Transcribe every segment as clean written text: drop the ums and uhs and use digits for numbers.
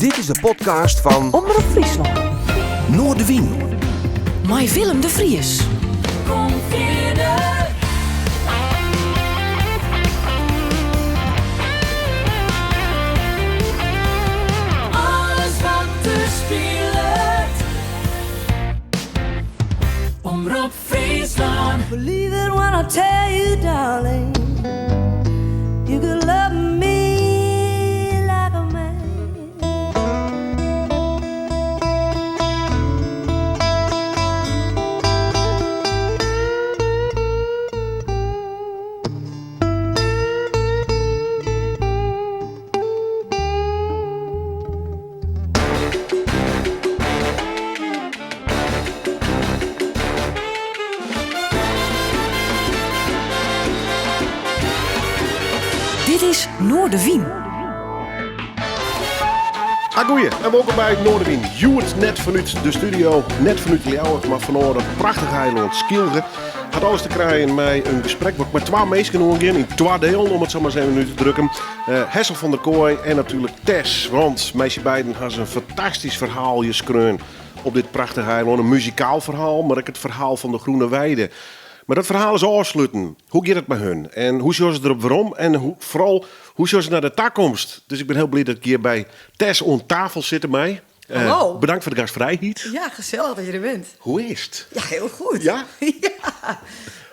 Dit is de podcast van Omroep Friesland. Noordewien. Met Willem de Vries. Kom verder. Alles wat er speelt. Omroep Friesland. Believe it when I tell you, darling, you could love me like a man. Dit is Noordewien. Goeie, en welkom bij Noordewien. Juwens net vanuit de studio, net vanuit Ljouwert, maar vanavond prachtig eiland Skilge. Gaat alles te krijgen met een gesprek wat met twee mensen nog in 2 delen, om het zo maar eens even nu te drukken. Hessel van der Kooi en natuurlijk Tess, want meisje beiden hebben een fantastisch verhaal geschreven op dit prachtige eiland. Een muzikaal verhaal, maar ook het verhaal van de Groene Weide. Maar dat verhaal is afsluiten. Hoe gaat het met hun? En hoe zien ze erop waarom? En vooral, hoe zien ze naar de toekomst? Dus ik ben heel blij dat ik hier bij Tess aan tafel zit mij. Hallo. Bedankt voor de gastvrijheid. Ja, gezellig dat je er bent. Hoe is het? Ja, heel goed. Ja?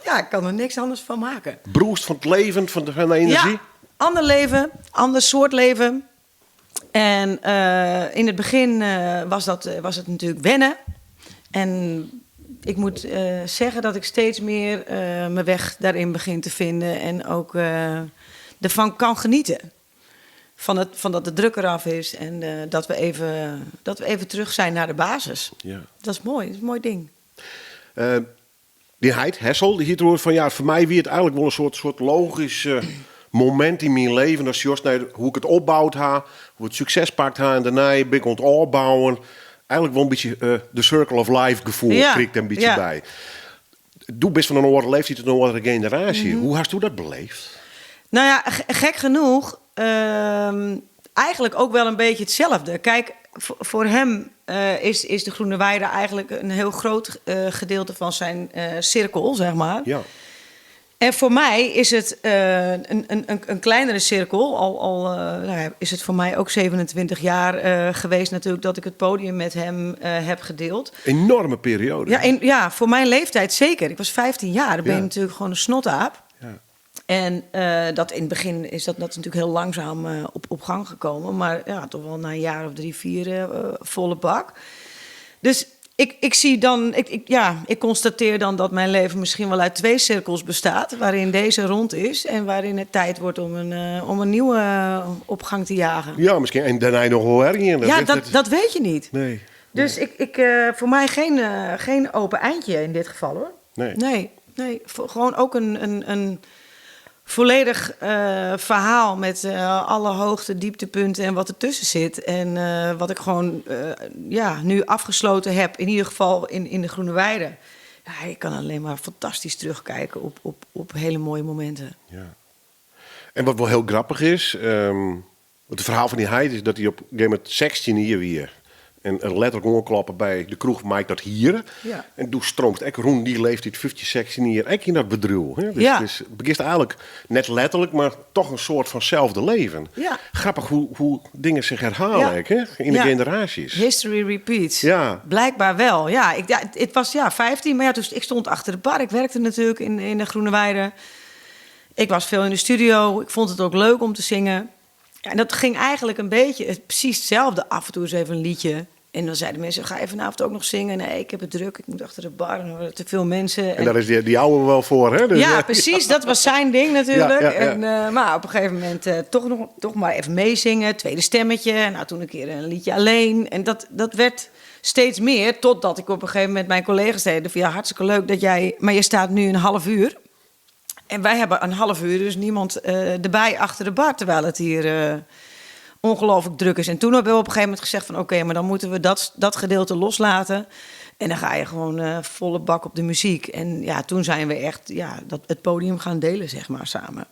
Ja, ik kan er niks anders van maken. Broest van het leven, van de energie? Ja, ander leven, ander soort leven. En in het begin was het natuurlijk wennen. En ik moet zeggen dat ik steeds meer mijn weg daarin begin te vinden. En ook ervan kan genieten. Van dat de druk eraf is. En dat we even terug zijn naar de basis. Ja. Dat is mooi, dat is een mooi ding. Die Heid, Hessel, die hier hoort van ja, voor mij wie het eigenlijk wel een soort logisch moment in mijn leven. Dat is juist naar hoe ik het opbouwd ha, hoe het succes pakt ha en daarna ben ik aan het opbouwen. Eigenlijk wel een beetje de circle of life gevoel Ja, kreeg ik er een beetje ja. bij. Doe best van een andere leeftijd tot een andere generatie. Hoe hast u dat beleefd? Nou ja, gek genoeg, eigenlijk ook wel een beetje hetzelfde. Kijk, voor hem is de Groene Weide eigenlijk een heel groot gedeelte van zijn cirkel, zeg maar. Ja. En voor mij is het een kleinere cirkel. Is het voor mij ook 27 jaar geweest natuurlijk dat ik het podium met hem heb gedeeld. Enorme periode. Ja, voor mijn leeftijd zeker. Ik was 15 jaar, dan ben je Ja. natuurlijk gewoon een snotaap. Ja. En dat in het begin is dat natuurlijk heel langzaam op gang gekomen. Maar ja, toch wel na een jaar of 3, 4 volle bak. Dus ik zie dan, ik constateer dan dat mijn leven misschien wel uit 2 cirkels bestaat. Waarin deze rond is en waarin het tijd wordt om een nieuwe opgang te jagen. Ja, misschien. En daarna nog wel ergens. Ja, dat weet je niet. Nee. Dus voor mij geen open eindje in dit geval hoor. Nee. Nee. Gewoon ook een volledig verhaal met alle hoogte, dieptepunten en wat ertussen zit. En wat ik gewoon nu afgesloten heb, in ieder geval in de Groene Weide. Ja, ik kan alleen maar fantastisch terugkijken op hele mooie momenten. Ja. En wat wel heel grappig is, het verhaal van die Heid is dat hij op een gegeven moment 16 hier weer. En er letterlijk onklappen bij de kroeg Mike dat hier. Ja. En toen stroomt ik rond die leeftijd 15, 16 hier echt in dat bedrijf. Hè? Dus, Ja. dus het begint eigenlijk net letterlijk, maar toch een soort vanzelfde leven. Ja. Grappig hoe dingen zich herhalen Ja. hè? In de Ja. generaties. History repeats. Ja. Blijkbaar wel. Ja, het was 15, maar ja, dus ik stond achter de bar. Ik werkte natuurlijk in de Groene Weide. Ik was veel in de studio. Ik vond het ook leuk om te zingen. Ja, en dat ging eigenlijk een beetje precies hetzelfde. Af en toe eens even een liedje. En dan zeiden mensen, ga je vanavond ook nog zingen? Nee, ik heb het druk. Ik moet achter de bar. En er waren te veel mensen. En daar is die oude wel voor. Hè? Dus, Ja, precies. Dat was zijn ding natuurlijk. Ja. En, maar op een gegeven moment toch maar even meezingen. Tweede stemmetje. Nou, toen een keer een liedje alleen. En dat werd steeds meer. Totdat ik op een gegeven moment mijn collega's zeiden van ja, hartstikke leuk dat jij... Maar je staat nu een half uur. En wij hebben een half uur dus niemand erbij achter de bar. Terwijl het hier ongelooflijk druk is. En toen hebben we op een gegeven moment gezegd van oké, maar dan moeten we dat gedeelte loslaten. En dan ga je gewoon volle bak op de muziek. En ja, toen zijn we echt het podium gaan delen, zeg maar, samen.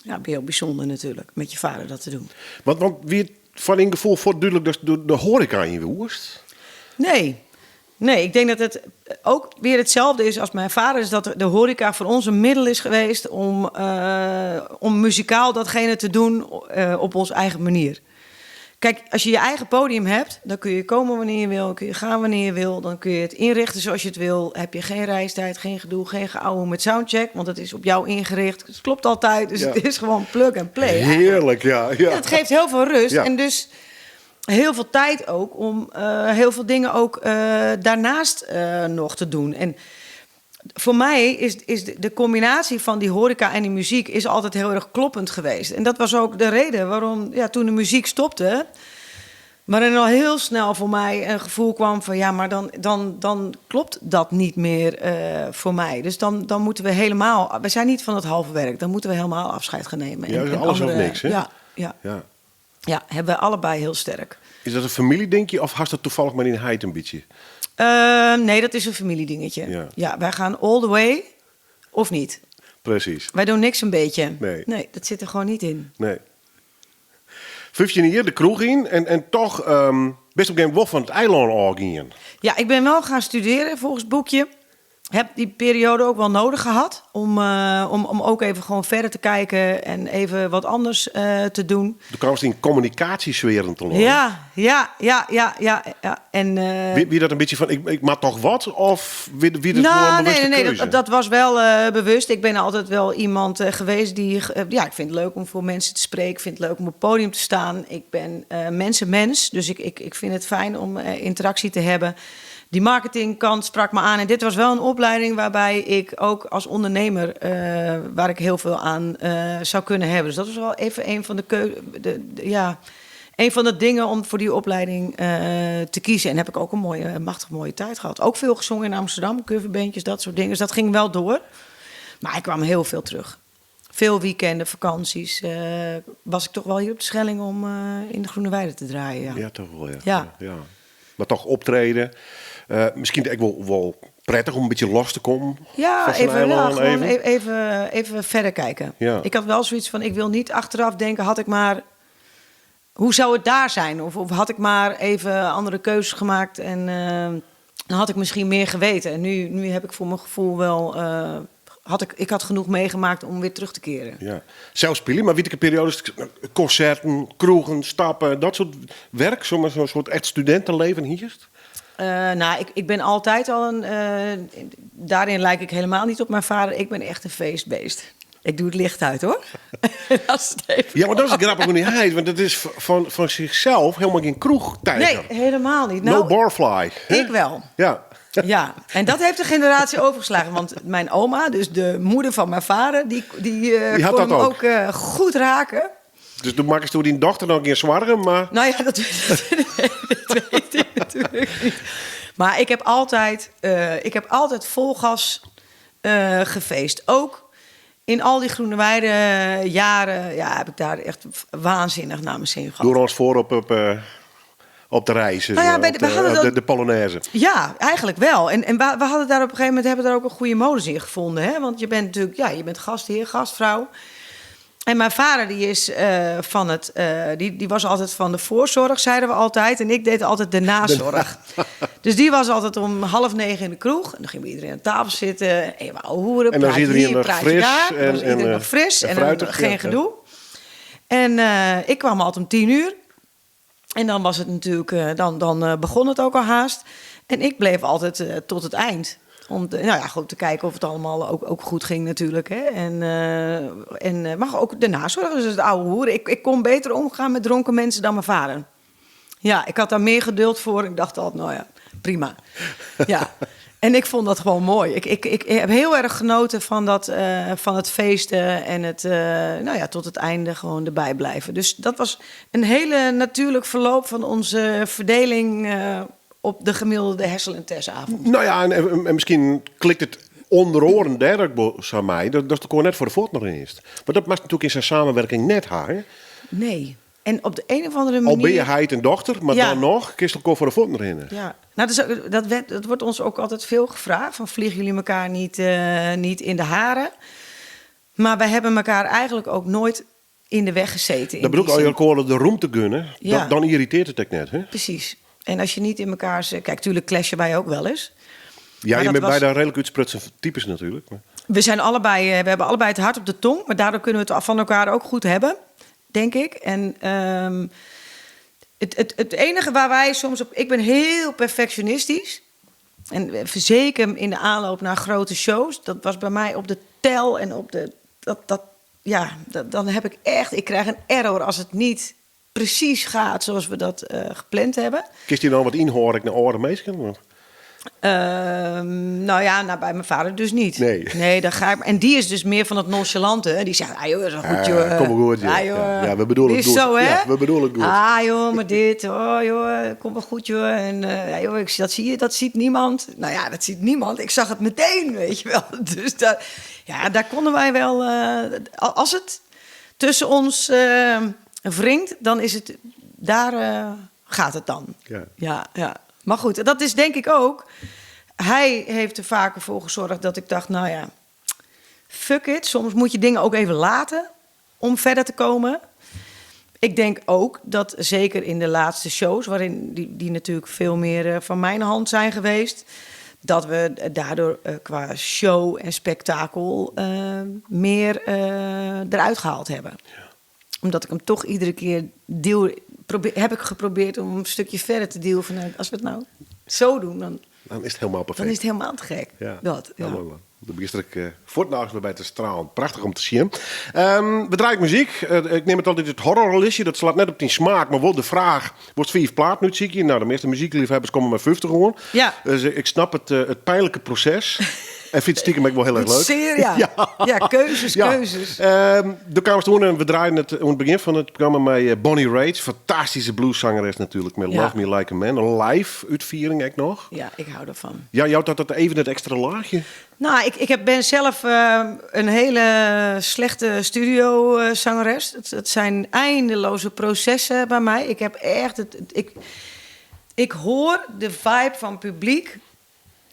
Ja, heel bijzonder natuurlijk, met je vader dat te doen. Want wie van een gevoel voor duidelijk dat de horeca in je woest? Nee, ik denk dat het ook weer hetzelfde is als mijn vader. Is dat de horeca voor ons een middel is geweest om muzikaal datgene te doen op onze eigen manier. Kijk, als je je eigen podium hebt, dan kun je komen wanneer je wil, kun je gaan wanneer je wil, dan kun je het inrichten zoals je het wil. Heb je geen reistijd, geen gedoe, geen geouwe met soundcheck, want het is op jou ingericht. Het klopt altijd, dus het is gewoon plug and play. Heerlijk, ja. Het geeft heel veel rust Ja. en dus heel veel tijd ook om heel veel dingen ook daarnaast nog te doen. En voor mij is de combinatie van die horeca en die muziek is altijd heel erg kloppend geweest. En dat was ook de reden waarom toen de muziek stopte, maar er al heel snel voor mij een gevoel kwam van ja, maar dan klopt dat niet meer voor mij. Dus dan moeten we helemaal, we zijn niet van het halve werk, dan moeten we helemaal afscheid gaan nemen. Ja, En alles of niks, hè? Ja, hebben we allebei heel sterk. Is dat een familiedenkje of hast het toevallig maar in heid een beetje? Nee, dat is een familiedingetje. Ja. Wij gaan all the way of niet. Precies. Wij doen niks een beetje. Nee. Dat zit er gewoon niet in. Nee. 15 jaar de kroeg in en toch best op geen wolf van het eiland al gingen. Ja, ik ben wel gaan studeren volgens het boekje. Heb die periode ook wel nodig gehad om ook even gewoon verder te kijken en even wat anders te doen. Toen kwam ze in communicatiesferen te lopen. Ja. En, Wie dat een beetje van, ik maak toch wat? Of wie dat gewoon een bewuste nee, keuze? dat was wel bewust. Ik ben altijd wel iemand geweest die... ik vind het leuk om voor mensen te spreken. Ik vind het leuk om op het podium te staan. Ik ben mensenmens, dus ik vind het fijn om interactie te hebben. Die marketingkant sprak me aan. En dit was wel een opleiding waarbij ik ook als ondernemer... waar ik heel veel aan zou kunnen hebben. Dus dat was wel even een van een van de dingen om voor die opleiding te kiezen. En heb ik ook een machtig mooie tijd gehad. Ook veel gezongen in Amsterdam, coverbeentjes, dat soort dingen. Dus dat ging wel door. Maar ik kwam heel veel terug. Veel weekenden, vakanties. Was ik toch wel hier op de Schelling om in de Groene Weide te draaien. Ja, Ja, toch wel, Ja. Maar toch optreden. Misschien ook wel prettig om een beetje los te komen. Ja, van zo'n eiland even verder kijken. Ja. Ik had wel zoiets van, ik wil niet achteraf denken, had ik maar... Hoe zou het daar zijn? Of had ik maar even andere keuzes gemaakt en dan had ik misschien meer geweten. En nu heb ik voor mijn gevoel wel... Ik had genoeg meegemaakt om weer terug te keren. Ja. Zelfs spelen, maar witte periodes, concerten, kroegen, stappen, dat soort werk, zo'n soort echt studentenleven hier. Ik ben altijd al daarin lijk ik helemaal niet op mijn vader. Ik ben echt een feestbeest. Ik doe het licht uit, hoor. Ja, maar dat is een grappige manier, want het is van zichzelf helemaal geen kroegtijger. Nee, helemaal niet. No barfly. hè? Ik wel. Ja. Ja, en dat heeft de generatie overgeslagen. Want mijn oma, dus de moeder van mijn vader, die had kon dat hem ook. ook goed raken. Dus toen maakte die dochter nog een keer zwargen, maar... Nou ja, dat weet ik natuurlijk niet. Maar ik heb altijd vol gas gefeest. Ook in al die Groene Weide jaren heb ik daar echt waanzinnig naar mijn zin gehad. Door ons voorop op de reizen, Nou ja, we hadden de Polonaise. Ja, eigenlijk wel. En we hadden daar op een gegeven moment hebben daar ook een goede modus in gevonden. Hè? Want je bent natuurlijk, je bent gastheer, gastvrouw. En mijn vader die is die was altijd van de voorzorg, zeiden we altijd. En ik deed altijd de nazorg. Dus die was altijd om 8:30 in de kroeg. En dan ging iedereen aan tafel zitten. En je wou hoeren, En dan is iedereen nog fris. daar. Dan was iedereen nog fris en fruitig, geen gedoe. En ik kwam altijd om 10:00. En dan was het natuurlijk, dan begon het ook al haast. En ik bleef altijd tot het eind. Om te kijken of het allemaal ook goed ging natuurlijk. Hè. Maar ook de nazorg, dus het oude hoer. Ik kon beter omgaan met dronken mensen dan mijn vader. Ja, ik had daar meer geduld voor. Ik dacht altijd, prima. Ja. En ik vond dat gewoon mooi. Ik heb heel erg genoten van het feesten en het tot het einde gewoon erbij blijven. Dus dat was een hele natuurlijk verloop van onze verdeling op de gemiddelde Hessel en Tessavond. Nou ja, en misschien klikt het onder oren dergelijk aan mij. Dat is toch gewoon net voor de voort nog eens. Maar dat mag natuurlijk in zijn samenwerking net haar. Nee. En op de een of andere manier... Al ben je heid en dochter, maar dan nog, kist toch voor de voort nog in. Ja. Nou, dat wordt ons ook altijd veel gevraagd. Van vliegen jullie elkaar niet in de haren? Maar wij hebben elkaar eigenlijk ook nooit in de weg gezeten. Dat bedoel ik, als je elkaar de roem te gunnen, Ja. dan irriteert het ook net. Hè? Precies. En als je niet in elkaar... Kijk, tuurlijk clashen wij ook wel eens. Ja, Maar je dat bent was- bijna redelijk uitsprutsen types natuurlijk. Maar... We zijn allebei, we hebben allebei het hart op de tong, maar daardoor kunnen we het van elkaar ook goed hebben, denk ik. En het enige waar wij soms op... Ik ben heel perfectionistisch. En zeker in de aanloop naar grote shows. Dat was bij mij op de tel en op de... Dan heb ik echt... Ik krijg een error als het niet precies gaat zoals we dat gepland hebben. Kist je nou wat inhoren naar oude mensen? Nou, bij mijn vader dus niet. Nee. Dan ga ik... En die is dus meer van het nonchalante. Hè. Die zegt, joh, dat is wel goed, joh. Kom maar goed, joh. Ah, joh. Ja, we bedoelen Die het is goed. zo, hè? Ja, we bedoelen het goed. Ah, joh, maar dit. Oh, joh, kom wel goed, joh. En joh, dat zie je, dat ziet niemand. Nou ja, dat ziet niemand. Ik zag het meteen, weet je wel. Dus daar konden wij wel... als het tussen ons wringt, dan is het... Daar gaat het dan. Ja. Maar goed, dat is denk ik ook... Hij heeft er vaker voor gezorgd dat ik dacht, nou ja, fuck it. Soms moet je dingen ook even laten om verder te komen. Ik denk ook dat zeker in de laatste shows, waarin die natuurlijk veel meer van mijn hand zijn geweest, dat we daardoor qua show en spektakel meer eruit gehaald hebben. Ja. Omdat ik hem toch iedere keer heb ik geprobeerd om een stukje verder te duwen. Van, als we het nou zo doen, dan is het helemaal perfect. Dan is het helemaal te gek. Ja, Dat, ja. mooi man. Dan begin ik voortnachts weer bij te stralen. Prachtig om te zien. We draaien muziek. Ik neem het altijd het horrorlistje. Dat slaat net op die smaak. Maar wel de vraag, wordt 4 plaat nu zie je? Nou, de meeste muziekliefhebbers komen met 50 gewoon. Ja. Dus ik snap het pijnlijke proces. En vind het stiekem ook wel heel erg leuk. Zeer, ja. Ja, keuzes. De kamers toen en we draaien het aan het begin van het programma met Bonnie Raitt. Fantastische blueszangeres natuurlijk. Met Love Me Like a Man. Een live uitviering ook nog. Ja, ik hou ervan. Ja, jou dat even het extra laagje. Nou, ik ben zelf een hele slechte studiozangeres. Het zijn eindeloze processen bij mij. Ik heb echt ik hoor de vibe van publiek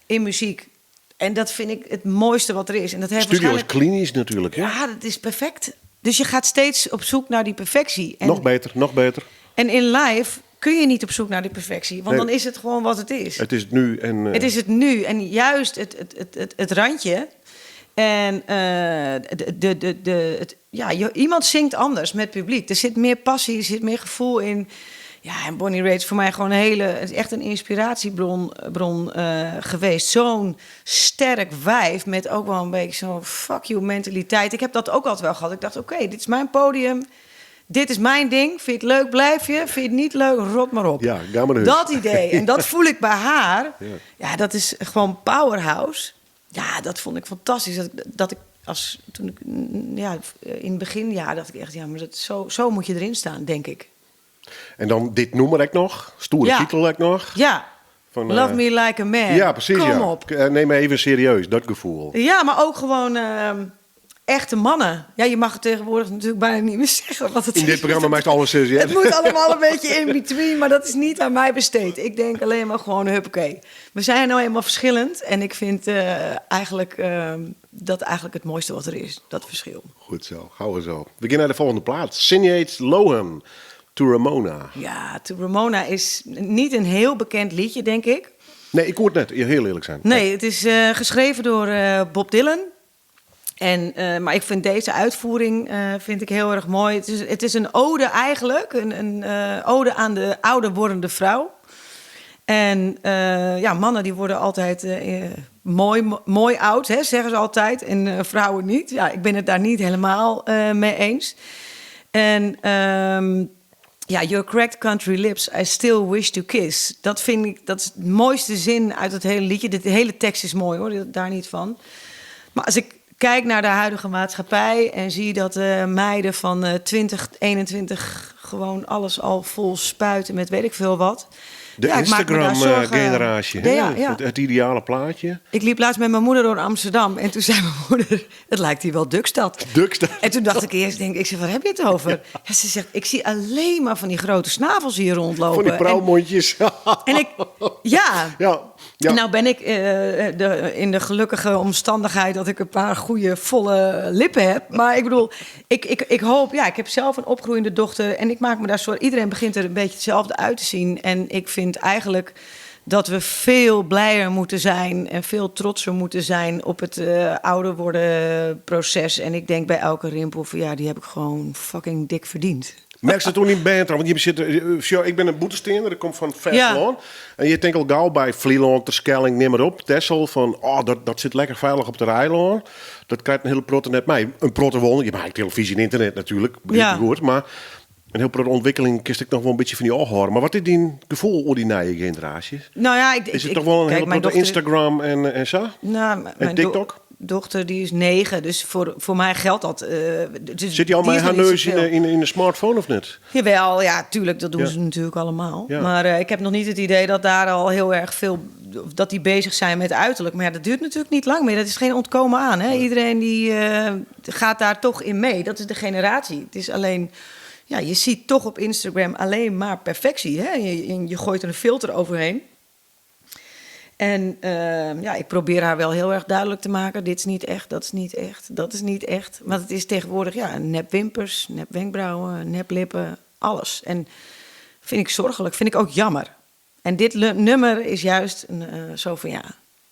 in muziek. En dat vind ik het mooiste wat er is. En dat heeft Studio is klinisch natuurlijk, hè? Ja, dat is perfect. Dus je gaat steeds op zoek naar die perfectie. En, Nog beter. En in live kun je niet op zoek naar die perfectie. Want dan is het gewoon wat het is. Het is het nu. Het is het nu. En juist het randje. En iemand zingt anders met publiek. Er zit meer passie, er zit meer gevoel in. Ja, en Bonnie Raitt is voor mij gewoon het is echt een inspiratiebron geweest. Zo'n sterk wijf met ook wel een beetje zo'n fuck you mentaliteit. Ik heb dat ook altijd wel gehad. Ik dacht, oké, dit is mijn podium. Dit is mijn ding. Vind je het leuk, blijf je. Vind je het niet leuk, rot maar op. Ja, ga maar dat idee. En dat voel ik bij haar. Ja, dat is gewoon powerhouse. Ja, dat vond ik fantastisch. Toen ik in het beginjaar dacht ik echt, ja, maar zo moet je erin staan, denk ik. En dan dit noemer ik nog. Stoere titel ik nog. Ja. Van, Love Me Like a Man. Ja, precies. Kom op. Neem me even serieus, dat gevoel. Ja, maar ook gewoon echte mannen. Ja, je mag het tegenwoordig natuurlijk bijna niet meer zeggen. Wat het in dit programma maakt alles serieus. Het moet allemaal een beetje in between, maar dat is niet aan mij besteed. Ik denk alleen maar gewoon, huppakee. We zijn nou eenmaal verschillend. En ik vind dat eigenlijk het mooiste wat er is. Dat verschil. Goed zo, hou er zo. We beginnen naar de volgende plaat. Sinead Lohan. To Ramona. Ja, To Ramona is niet een heel bekend liedje, denk ik. Nee, ik hoor het net, heel eerlijk zijn. Nee, het is geschreven door Bob Dylan. Maar ik vind deze uitvoering vind ik heel erg mooi. Het is een ode eigenlijk, een ode aan de ouder wordende vrouw. En mannen die worden altijd mooi oud, hè, zeggen ze altijd. En vrouwen niet. Ja, ik ben het daar niet helemaal mee eens. En Your Cracked Country Lips, I Still Wish to Kiss. Dat vind ik, dat is de mooiste zin uit het hele liedje. De hele tekst is mooi hoor, daar niet van. Maar als ik kijk naar de huidige maatschappij en zie dat meiden van 2021 gewoon alles al vol spuiten met weet ik veel wat. De Instagram-generatie, het ideale plaatje. Ik liep laatst met mijn moeder door Amsterdam en toen zei mijn moeder, het lijkt hier wel Dukstad. En toen dacht ik eerst, ik zeg, waar heb je het over? Ja, ze zegt, ik zie alleen maar van die grote snavels hier rondlopen. Van die pruilmondjes. En ik, ja. Ja. Nou ben ik in de gelukkige omstandigheid dat ik een paar goede, volle lippen heb. Maar ik bedoel, ik hoop, ik heb zelf een opgroeiende dochter en ik maak me daar zorgen. Iedereen begint er een beetje hetzelfde uit te zien. En ik vind eigenlijk dat we veel blijer moeten zijn en veel trotser moeten zijn op het ouder worden proces. En ik denk bij elke rimpel van die heb ik gewoon fucking dik verdiend. Merk je toen in band? Want je zit, ik ben een boetesteender, ik kom van Versloon. En je denkt al gauw bij Vlieland, Terschelling, neem maar op, Texel, van dat zit lekker veilig op de rijlaan. Dat krijgt een hele protte net mee. Een protte wonen, je maakt televisie en internet natuurlijk, begrijp ik goed, maar een heel protte ontwikkeling kist ik nog wel een beetje van die oog horen. Maar wat is die gevoel over die nieuwe generaties? Nou ja, is het toch wel een hele protte dochter, Instagram en zo? Nou, en TikTok? Dochter die is 9, dus voor mij geldt dat. Dus zit hij al met haar neus in de smartphone of niet? Jawel, ja, tuurlijk, dat doen ze natuurlijk allemaal. Ja. Maar ik heb nog niet het idee dat daar al heel erg veel, dat die bezig zijn met uiterlijk. Maar dat duurt natuurlijk niet lang meer. Dat is geen ontkomen aan. Hè? Iedereen die gaat daar toch in mee. Dat is de generatie. Het is alleen, je ziet toch op Instagram alleen maar perfectie. Hè? Je gooit er een filter overheen. En ik probeer haar wel heel erg duidelijk te maken. Dit is niet echt, dat is niet echt, dat is niet echt. Want het is tegenwoordig nep wimpers, nep wenkbrauwen, nep lippen, alles. En vind ik zorgelijk, vind ik ook jammer. En dit nummer is juist zo van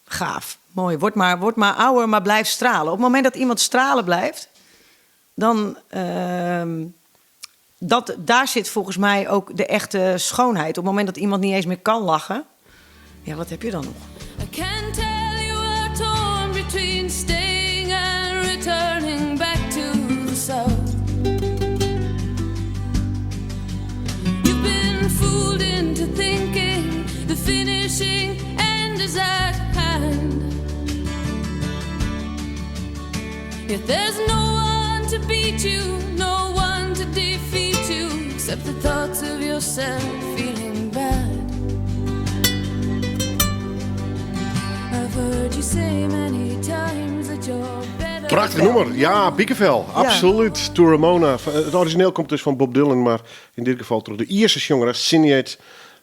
gaaf, mooi. Word maar ouder, maar blijf stralen. Op het moment dat iemand stralen blijft, dan daar zit volgens mij ook de echte schoonheid. Op het moment dat iemand niet eens meer kan lachen, wat heb je dan nog? I can tell you are torn between staying and returning back to the south. You've been fooled into thinking the finishing end is at hand. Yet there's no one to beat you, no one to defeat you, except the thoughts of yourself feeling bad. Prachtig nummer, ja, Biekenvel, absoluut. To Ramona. Het origineel komt dus van Bob Dylan, maar in dit geval terug de Ierse jongere Sinead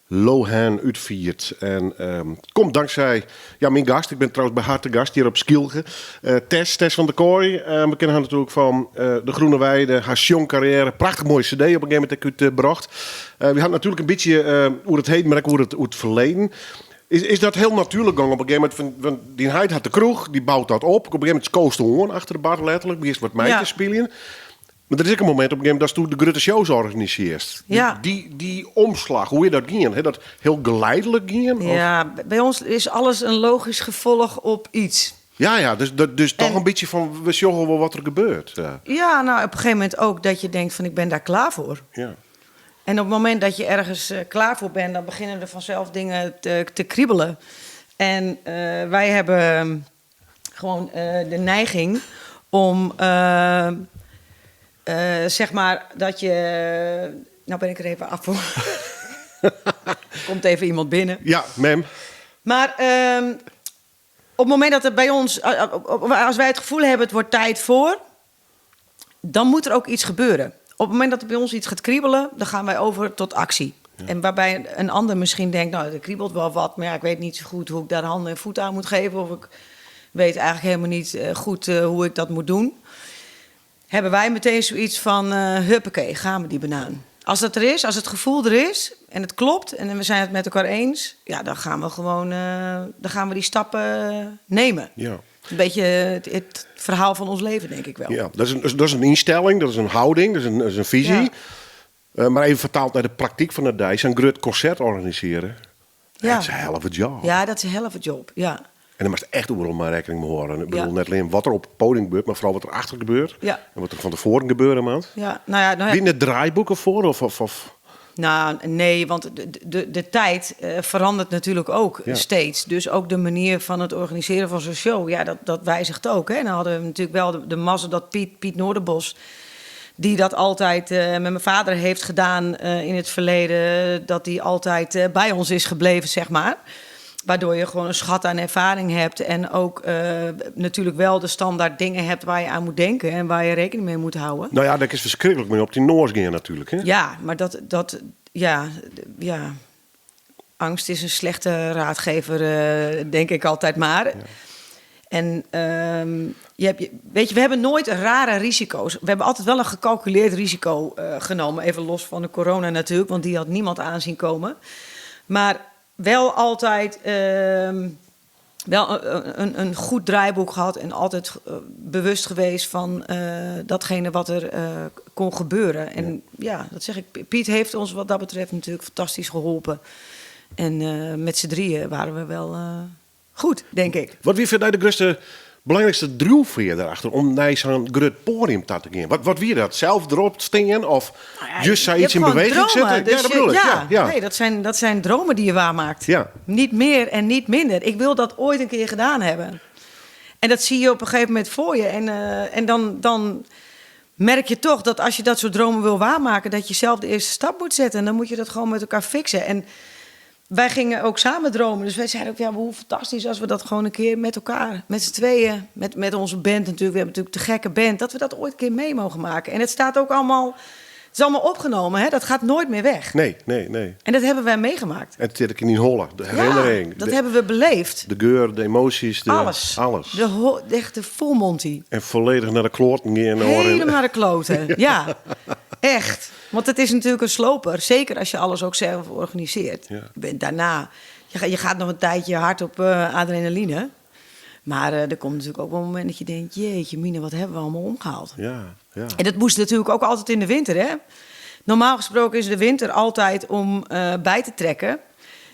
Lohan uitviert. En komt dankzij mijn gast. Ik ben trouwens bij haar te gast hier op Skilge. Tess van der Kooi. We kennen haar natuurlijk van De Groene Weide, haar carrière. Prachtig mooie cd op een gegeven moment heb ik uitgebracht. We hadden natuurlijk een beetje hoe het heet, maar ook hoe het verleden. Is dat heel natuurlijk gang op een gegeven moment? Van die heid had de kroeg, die bouwt dat op. Op een gegeven moment koost de hoorn achter de bar letterlijk. Begint wat mij te spelen. Maar er is ook een moment op een gegeven moment dat toen de grote shows organiseert. Die omslag, hoe je dat ging? He, dat heel geleidelijk ging? Ja, bij ons is alles een logisch gevolg op iets. Dus toch een beetje van, we zorgen wel wat er gebeurt. Ja, nou op een gegeven moment ook dat je denkt van ik ben daar klaar voor. Ja. En op het moment dat je ergens klaar voor bent, dan beginnen er vanzelf dingen te kriebelen. En wij hebben gewoon de neiging om, zeg maar, dat je... Nou ben ik er even af voor. Komt even iemand binnen. Ja, mem. Maar op het moment dat er bij ons, als wij het gevoel hebben, het wordt tijd voor, dan moet er ook iets gebeuren. Op het moment dat er bij ons iets gaat kriebelen, dan gaan wij over tot actie. Ja. En waarbij een ander misschien denkt, nou, er kriebelt wel wat, maar ik weet niet zo goed hoe ik daar handen en voeten aan moet geven. Of ik weet eigenlijk helemaal niet goed hoe ik dat moet doen. Hebben wij meteen zoiets van, huppakee, gaan we die banaan. Als dat er is, als het gevoel er is en het klopt en we zijn het met elkaar eens, dan gaan we gewoon, dan gaan we die stappen nemen. Ja. Een beetje het verhaal van ons leven, denk ik wel. Ja, dat is een instelling, dat is een houding, dat is een visie. Ja. Maar even vertaald naar de praktijk van het DIJs, een groot concert organiseren. Ja. Dat is een helft job. Ja, dat is een helft job, ja. En dan moet echt overal maar rekening mee horen. Ik bedoel net alleen wat er op het podium gebeurt, maar vooral wat er achter gebeurt. Ja. En wat er van tevoren gebeuren moet. Ja, nou ja. Binnen draaiboeken voor of... Nou, nee, want de tijd verandert natuurlijk ook steeds. Dus ook de manier van het organiseren van zo'n show, dat wijzigt ook. Hè. En dan hadden we natuurlijk wel de mazzel dat Piet Noorderbos, die dat altijd met mijn vader heeft gedaan in het verleden, dat die altijd bij ons is gebleven, zeg maar. Waardoor je gewoon een schat aan ervaring hebt en ook natuurlijk wel de standaard dingen hebt waar je aan moet denken en waar je rekening mee moet houden. Nou ja, dat is verschrikkelijk mee op die Noors gaan natuurlijk. Hè? Ja, maar dat angst is een slechte raadgever, denk ik altijd maar. Ja. En weet je, we hebben nooit rare risico's. We hebben altijd wel een gecalculeerd risico genomen. Even los van de corona natuurlijk, want die had niemand aanzien komen. Maar wel altijd wel een goed draaiboek gehad en altijd bewust geweest van datgene wat er kon gebeuren. En ja, dat zeg ik. Piet heeft ons wat dat betreft natuurlijk fantastisch geholpen. En met z'n drieën waren we wel goed, denk ik. Wat wie vindt jij de belangrijkste drijfveer daarachter om naar zo'n groot podium te gaan? Wat wie dat? Zelf erop stingen of just zou iets in beweging zetten? Dus ja, dat bedoel ik. Ja. Nee, dat zijn dromen die je waarmaakt. Ja. Niet meer en niet minder. Ik wil dat ooit een keer gedaan hebben. En dat zie je op een gegeven moment voor je. En dan merk je toch dat als je dat soort dromen wil waarmaken, dat je zelf de eerste stap moet zetten. En dan moet je dat gewoon met elkaar fixen. En wij gingen ook samen dromen. Dus wij zeiden ook, ja, hoe fantastisch als we dat gewoon een keer met elkaar, met z'n tweeën, met onze band natuurlijk. We hebben natuurlijk de gekke band, dat we dat ooit een keer mee mogen maken. En het staat ook allemaal, het is allemaal opgenomen, hè? Dat gaat nooit meer weg. Nee. En dat hebben wij meegemaakt. En het zit ik in die holle, de herinnering. Ja, dat hebben we beleefd. De geur, de emoties, alles. Echt de full Monty. En volledig naar de kloten gaan. Helemaal naar de kloten, ja. Echt. Want het is natuurlijk een sloper. Zeker als je alles ook zelf organiseert. Ja. Daarna, je gaat nog een tijdje hard op adrenaline. Maar er komt natuurlijk ook wel een moment dat je denkt, jeetje mine, wat hebben we allemaal omgehaald. Ja. En dat moest natuurlijk ook altijd in de winter, hè. Normaal gesproken is de winter altijd om bij te trekken.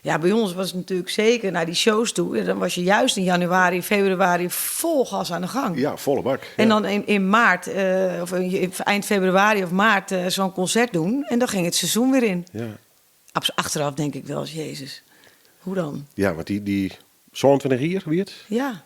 Ja, bij ons was het natuurlijk zeker naar die shows toe. Dan was je juist in januari, februari vol gas aan de gang. Ja, volle bak. Ja. En dan in maart, of eind februari of maart zo'n concert doen. En dan ging het seizoen weer in. Ja. Achteraf denk ik wel eens, Jezus, hoe dan? Ja, want die 22 hier, wie het? Ja.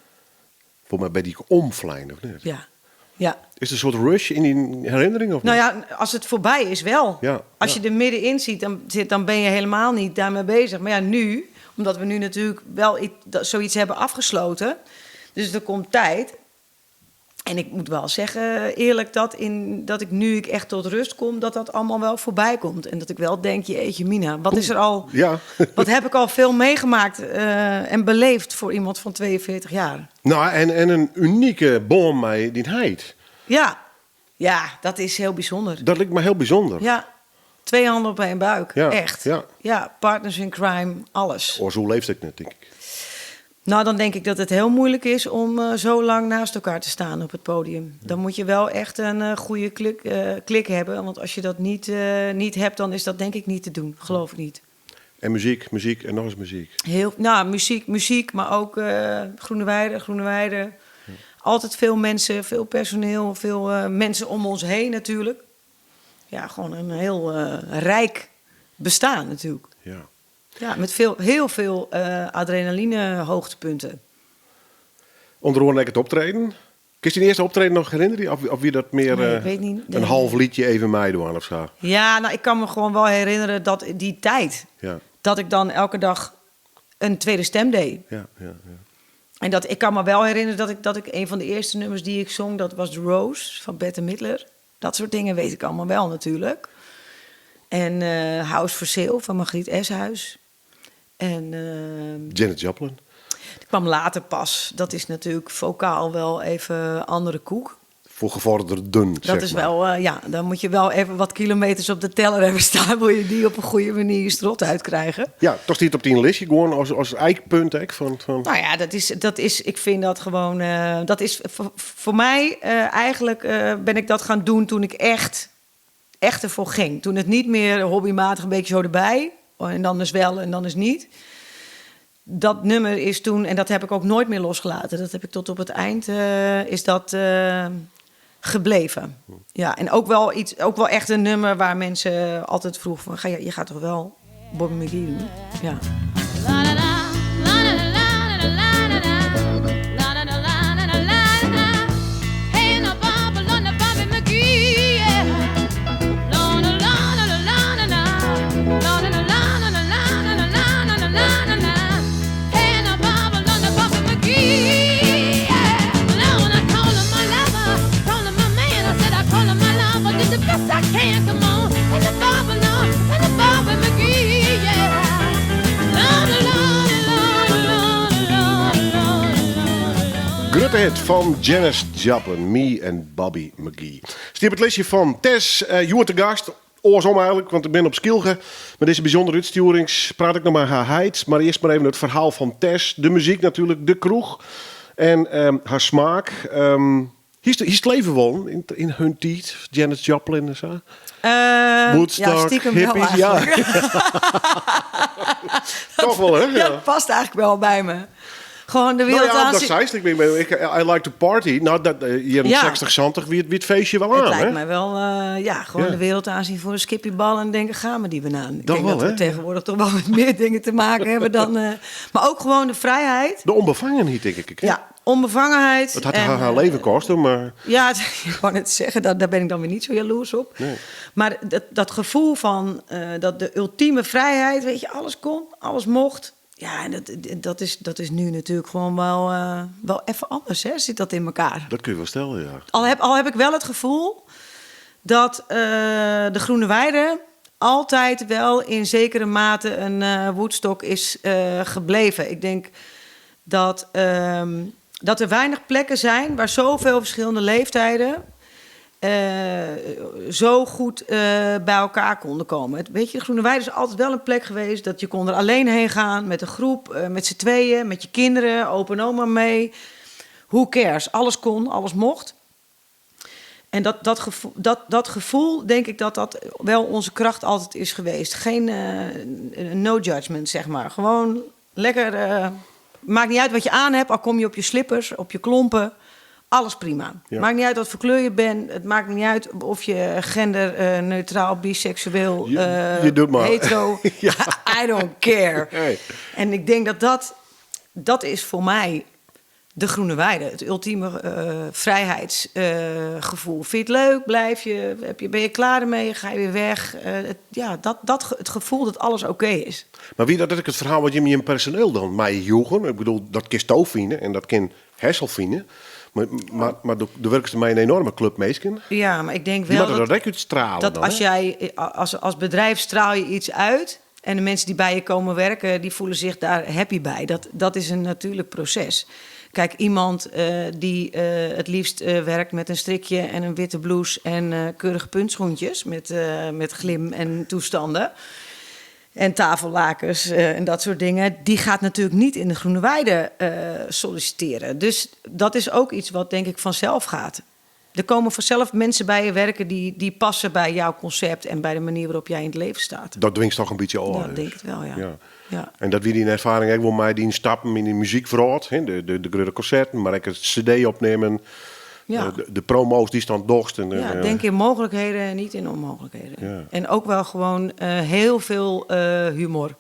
Voor mij bij die omflijn, of niet? Ja. Is er een soort rush in die herinnering? Of nou ja, als het voorbij is wel. Ja, als je er middenin ziet, dan ben je helemaal niet daarmee bezig. Maar ja, nu, omdat we nu natuurlijk wel zoiets hebben afgesloten. Dus er komt tijd. En ik moet wel zeggen, eerlijk, dat ik nu echt tot rust kom, dat allemaal wel voorbij komt. En dat ik wel denk, jeetje mina, wat is er al... Ja. Wat heb ik al veel meegemaakt en beleefd voor iemand van 42 jaar. Nou, en een unieke bom bij die heid. Ja, dat is heel bijzonder. Dat lijkt me heel bijzonder. Ja, 2 handen op 1 buik, echt. Ja, partners in crime, alles. Zo leeft het net, denk ik. Nou, dan denk ik dat het heel moeilijk is om zo lang naast elkaar te staan op het podium. Dan moet je wel echt een goede klik hebben. Want als je dat niet hebt, dan is dat denk ik niet te doen. Geloof ik niet. En muziek en nog eens muziek. Muziek, maar ook Groene Weide. Ja. Altijd veel mensen, veel personeel, veel mensen om ons heen natuurlijk. Ja, gewoon een heel rijk bestaan natuurlijk. Ja, met heel veel adrenaline hoogtepunten. Onderhoor ik het optreden. Kun je die eerste optreden nog herinneren? Of wie dat meer ik weet niet. Een half liedje even meedoen of zo? Ja, nou ik kan me gewoon wel herinneren dat die tijd... Ja. Dat ik dan elke dag een tweede stem deed. Ja. En ik kan me wel herinneren dat ik een van de eerste nummers die ik zong... dat was The Rose van Bette Midler. Dat soort dingen weet ik allemaal wel natuurlijk. En House for Sale van Margriet Eshuis. En Janis Joplin. Dat kwam later pas. Dat is natuurlijk vocaal wel even andere koek. Voor gevorderden, dat is wel, dan moet je wel even wat kilometers op de teller hebben staan... wil je die op een goede manier je strot uitkrijgen. Ja, toch niet op die listje, gewoon als eikpunt. Van... Nou ja, dat is, ik vind dat gewoon... dat is voor mij eigenlijk ben ik dat gaan doen toen ik echt ervoor ging. Toen het niet meer hobbymatig een beetje zo erbij... en dan is wel en dan is niet... Dat nummer is toen, en dat heb ik ook nooit meer losgelaten. Dat heb ik tot op het eind, is dat gebleven. Ja, en ook wel echt een nummer waar mensen altijd vroegen van... je gaat toch wel Bobby McGee doen? Ja. Come on, and the Bobby McGee, yeah. grote hit van Janis Joplin, Me en Bobby McGee. Stiep het listje van Tess, je te gast. Oorsom eigenlijk, want ik ben op Skilge. Met deze bijzondere uitstuurings praat ik nog maar haar heid. Maar eerst maar even het verhaal van Tess. De muziek natuurlijk, de kroeg. En haar smaak. Hier is het leven wel in hun tijd. Janis Joplin en zo. Woodstock, ja, stiekem wel hippies. Ja. Toch wel, hè? Ja. Dat past eigenlijk wel bij me. Gewoon de Nou wereld ja, aan dat zich. zei ze. I like to party. Nou, dat, hier in Ja. 60, 70 wie het feestje wel Het aan, lijkt hè? mij wel, gewoon Ja. de wereld aanzien voor een skippiebal en denken, gaan we die banaan. Ik Dat denk wel, dat we hè? tegenwoordig toch wel met meer dingen te maken hebben dan... maar ook gewoon de vrijheid. De onbevangenheid, denk ik. Hè? Ja, onbevangenheid. Het had en, haar leven kosten, maar... Ja, ik wou net zeggen, daar ben ik dan weer niet zo jaloers op. Nee. Maar dat gevoel van dat de ultieme vrijheid, weet je, alles kon, alles mocht. Ja, en dat is nu natuurlijk gewoon wel even anders, hè? Zit dat in elkaar? Dat kun je wel stellen, ja. Al heb ik wel het gevoel dat de Groene Weide altijd wel in zekere mate een Woodstock is gebleven. Ik denk dat er weinig plekken zijn waar zoveel verschillende leeftijden zo goed bij elkaar konden komen. Weet je, Groene Weide is altijd wel een plek geweest dat je kon er alleen heen gaan met een groep, met z'n tweeën, met je kinderen, opa en oma mee. Who cares? Alles kon, alles mocht. En dat gevoel, denk ik dat wel onze kracht altijd is geweest. Geen no judgment, zeg maar. Gewoon lekker, maakt niet uit wat je aan hebt, al kom je op je slippers, op je klompen. Alles prima. Ja. Maakt niet uit wat voor kleur je bent. Het maakt niet uit of je genderneutraal, biseksueel, Je doet maar. hetero. Ja. I don't care. Hey. En ik denk dat is voor mij de Groene Weide. Het ultieme vrijheidsgevoel. Vind je het leuk? Blijf je? Ben je klaar ermee? Ga je weer weg? Het gevoel dat alles oké is. Maar wie dat is het verhaal wat je met je personeel dan? Maar Joegen, ik bedoel, dat kan Stoofvinden en dat kan Hesselvinden. Maar de werkt er mij een enorme club meesken. Ja, maar ik denk Die wel moeten er direct uit stralen dat dan, als hè? jij als bedrijf straal je iets uit en de mensen die bij je komen werken, die voelen zich daar happy bij. Dat is een natuurlijk proces. Kijk, iemand die het liefst werkt met een strikje en een witte blouse en keurige puntschoentjes met glim en toestanden en tafellakens en dat soort dingen, die gaat natuurlijk niet in de Groene Weide solliciteren. Dus dat is ook iets wat denk ik vanzelf gaat. Er komen vanzelf mensen bij je werken die passen bij jouw concept en bij de manier waarop jij in het leven staat. Dat dwingt toch een beetje aan. Ja, ik denk het wel, ja. Ja. En dat wie die ervaring ook wel mij die stappen in de muziekverhaal, de grote concerten, maar ik het cd opnemen, Ja. de promo's die staan dorst. En, Ja, denk in mogelijkheden en niet in onmogelijkheden. Ja. En ook wel gewoon heel veel humor.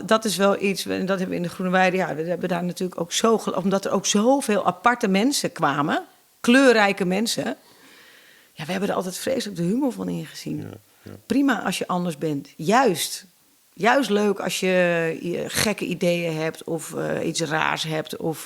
Dat is wel iets, en dat hebben we in de Groene Weide, ja, we hebben daar natuurlijk ook omdat er ook zoveel aparte mensen kwamen, kleurrijke mensen. Ja, we hebben er altijd vreselijk de humor van ingezien. Ja. Prima als je anders bent. Juist leuk als je gekke ideeën hebt of iets raars hebt. Of,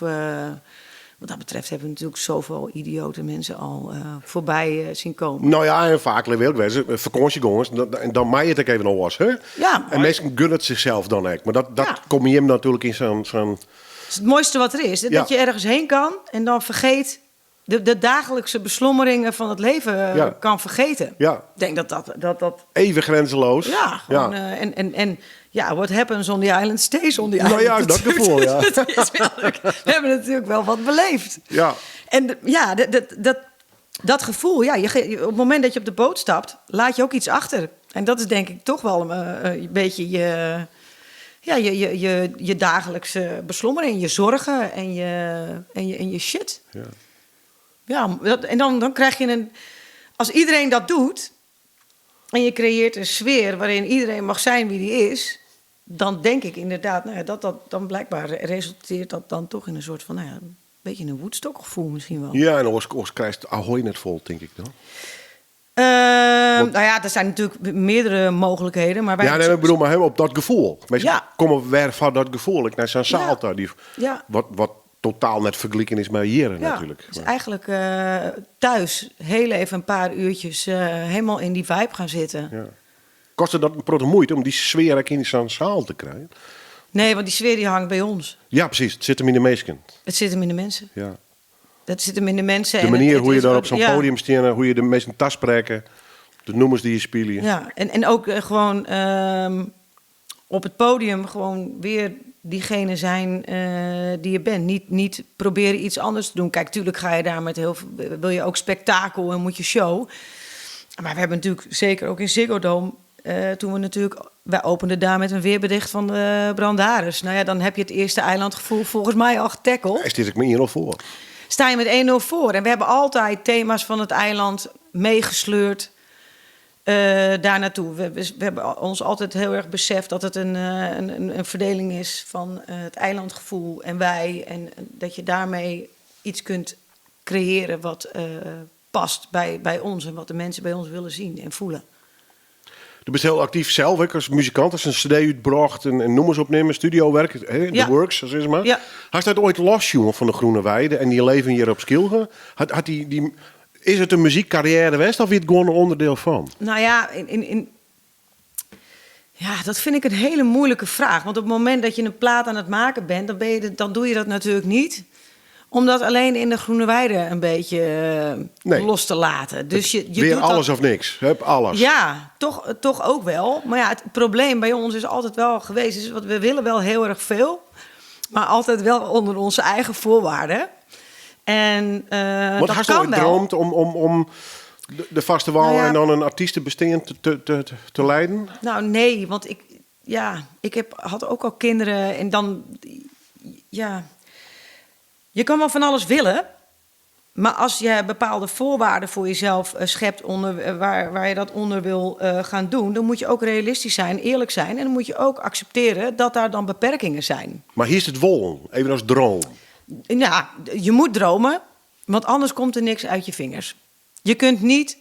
wat dat betreft hebben we natuurlijk zoveel idiote mensen al voorbij zien komen. Nou ja, en vaak wil ik wezen, vakantiegongens, en dan mij het ook even nog was, hè? Ja, En mensen gunnen het zichzelf dan ook. Maar dat Ja. kom je hem natuurlijk in zo'n... Het is het mooiste wat er is. Hè? Ja. Dat je ergens heen kan en dan vergeet de dagelijkse beslommeringen van het leven Ja. kan vergeten. Ja, Ik denk dat even grenzeloos. ja, gewoon, en what happens on the island stays on the island. Nou ja, dat gevoel, ja. We hebben natuurlijk wel wat beleefd. Ja. En dat gevoel, ja, op het moment dat je op de boot stapt, laat je ook iets achter. En dat is denk ik toch wel een beetje je dagelijkse beslommering, je zorgen en je shit. Ja. Ja, en dan krijg je als iedereen dat doet en je creëert een sfeer waarin iedereen mag zijn wie die is, dan denk ik inderdaad, nou ja, dat dan blijkbaar resulteert dat dan toch in een soort van, nou ja, een beetje een Woodstock-gevoel misschien wel. Ja, en Os krijgt Ahoy net vol, denk ik dan. Nou ja, er zijn natuurlijk meerdere mogelijkheden, maar wij Ja, nee, ik bedoel maar helemaal op dat gevoel. Mensen Ja. komen weer van dat gevoel. Ik naar zo'n zaal daar, die Ja. wat totaal net vergelijken is met hier natuurlijk. Dus eigenlijk thuis heel even een paar uurtjes helemaal in die vibe gaan zitten. Ja. Kostte dat een grote moeite om die sfeer ook in zo'n zaal te krijgen? Nee, want die sfeer die hangt bij ons. Ja, precies. Het zit hem in de meesken. Het zit hem in de mensen. Ja. Dat zit hem in de mensen. De en manier het hoe je is daar ook- op zo'n ja. podium staat, hoe je de mensen tas spreken, de nummers die je spelen. Ja, en ook gewoon op het podium gewoon weer diegene zijn die je bent. Niet proberen iets anders te doen. Kijk, tuurlijk ga je daar met heel veel... Wil je ook spektakel en moet je show. Maar we hebben natuurlijk, zeker ook in Ziggo Dome... toen we natuurlijk... Wij openden daar met een weerbericht van de Brandaris. Nou ja, dan heb je het eerste eilandgevoel volgens mij al getackeld. Hij zit ik me hier nog voor. Sta je met 1-0 voor. En we hebben altijd thema's van het eiland meegesleurd daar naartoe. We hebben ons altijd heel erg beseft dat het een verdeling is van het eilandgevoel en wij. En dat je daarmee iets kunt creëren wat past bij ons en wat de mensen bij ons willen zien en voelen. Je bent heel actief zelf, ook als muzikant, als een cd uitbracht en nummers opnemen, studiowerk, de Ja. works, zo zeg maar. Ja. Had je dat ooit los, jongen, van de Groene Weide en die leven hier op Skilge? Is het een muziekcarrière geweest of is het gewoon een onderdeel van? Nou ja, ja, dat vind ik een hele moeilijke vraag. Want op het moment dat je een plaat aan het maken bent, dan doe je dat natuurlijk niet. Om dat alleen in de Groene Weide een beetje Nee. los te laten. Dus je Weer doet alles dat, of niks. Hup, alles. ja, toch ook wel. Maar ja, het probleem bij ons is altijd wel geweest... is, want we willen wel heel erg veel... maar altijd wel onder onze eigen voorwaarden. En Want dat had je kan ooit wel. gedroomd om de vaste wal Nou ja. en dan een artiestenbestaan te leiden? Nou, nee, want ik had ook al kinderen en dan... Ja, je kan wel van alles willen... maar als je bepaalde voorwaarden voor jezelf schept... waar je dat onder wil gaan doen... dan moet je ook realistisch zijn, eerlijk zijn... en dan moet je ook accepteren dat daar dan beperkingen zijn. Maar hier is het wol, even als droom. Ja, je moet dromen, want anders komt er niks uit je vingers. Je kunt niet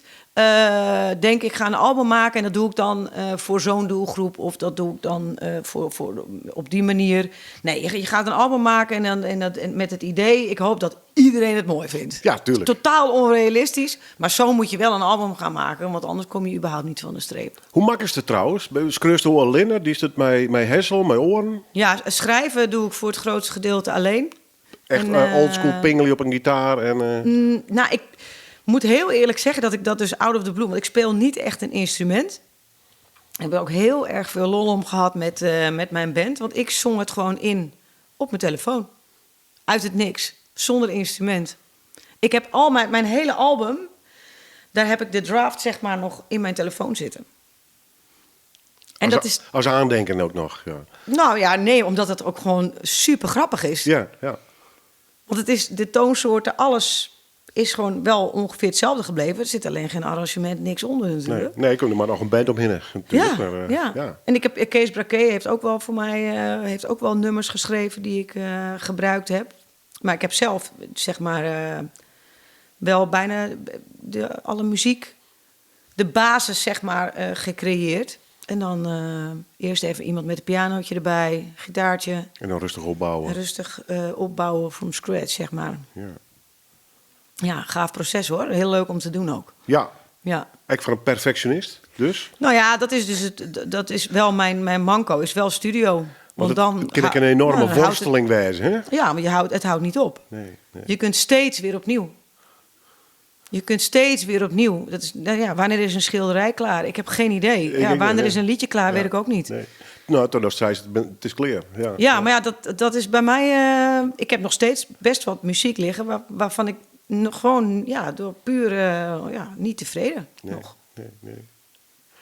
denken, ik ga een album maken... en dat doe ik dan voor zo'n doelgroep... of dat doe ik dan voor op die manier. Nee, je gaat een album maken en met het idee... ik hoop dat iedereen het mooi vindt. Ja, tuurlijk. Totaal onrealistisch, maar zo moet je wel een album gaan maken... want anders kom je überhaupt niet van de streep. Hoe makkelijk is het trouwens? Skreust hoor Linner, die is het met Hessel, met oren. Ja, schrijven doe ik voor het grootste gedeelte alleen. Echt En, oldschool pingelen op een gitaar. En, Nou, ik moet heel eerlijk zeggen dat ik dat dus out of the blue... want ik speel niet echt een instrument. Ik heb er ook heel erg veel lol om gehad met mijn band. Want ik zong het gewoon in op mijn telefoon. Uit het niks. Zonder instrument. Ik heb al mijn hele album... daar heb ik de draft zeg maar nog in mijn telefoon zitten. En dat is... Als aandenken ook nog. Ja, Nou ja, nee, omdat het ook gewoon super grappig is. ja. Want het is de toonsoorten, alles is gewoon wel ongeveer hetzelfde gebleven. Er zit alleen geen arrangement, niks onder natuurlijk. Nee, ik kon er maar nog een band omheen. Ja, Maar, ja. En Kees Braquet heeft ook wel voor mij heeft ook wel nummers geschreven die ik gebruikt heb. Maar ik heb zelf, zeg maar, wel bijna alle muziek, de basis, zeg maar, gecreëerd. En dan eerst even iemand met een pianootje erbij, gitaartje. En dan rustig opbouwen. Rustig opbouwen from scratch, zeg maar. Ja. Ja, gaaf proces hoor. Heel leuk om te doen ook. Ja, Ja. ik van een perfectionist, dus. Nou ja, dat is dus dat is wel mijn manco, is wel studio. Want dan het kan ik een enorme dan houdt worsteling wijzen, hè? het, ja, maar het houdt niet op. Nee. Je kunt steeds weer opnieuw. Je kunt steeds weer opnieuw. Dat is, nou ja, wanneer is een schilderij klaar? Ik heb geen idee. Ja, wanneer is een liedje klaar, weet ik ook niet. Nee. Nou, toen zei ze, het is clear. Ja, Ja, maar ja, dat is bij mij... ik heb nog steeds best wat muziek liggen... waarvan ik nog gewoon door puur niet tevreden nog. Nee.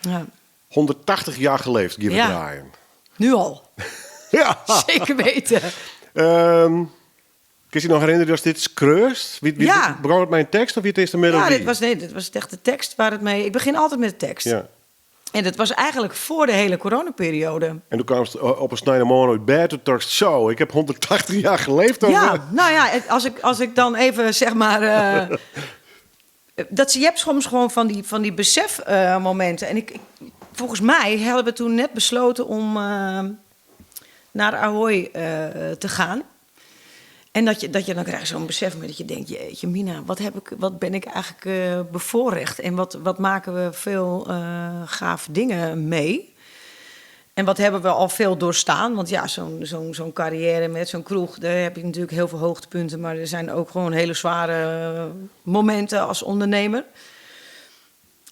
Ja. 180 jaar geleefd, Give Ja. It Brian. Nu al. Ja. Zeker weten. Kun je je nog herinneren dat dit skreust? Ja. Begon het mijn tekst of wie het is de melodie? Ja, dit was echt de tekst waar het mee... Ik begin altijd met de tekst. Ja. En dat was eigenlijk voor de hele coronaperiode. En toen kwam je op een snijdermorgen uit bed. Toen dacht ik, zo, ik heb 180 jaar geleefd. Ja, nou ja, als ik dan even zeg maar... je hebt soms gewoon van die besefmomenten. En volgens mij hebben we toen net besloten om naar Ahoy te gaan. En dat je dan krijgt zo'n besef dat je denkt... jeetje Mina, wat ben ik eigenlijk bevoorrecht? En wat maken we veel gave dingen mee? En wat hebben we al veel doorstaan? Want ja, zo'n carrière met zo'n kroeg, daar heb je natuurlijk heel veel hoogtepunten. Maar er zijn ook gewoon hele zware momenten als ondernemer.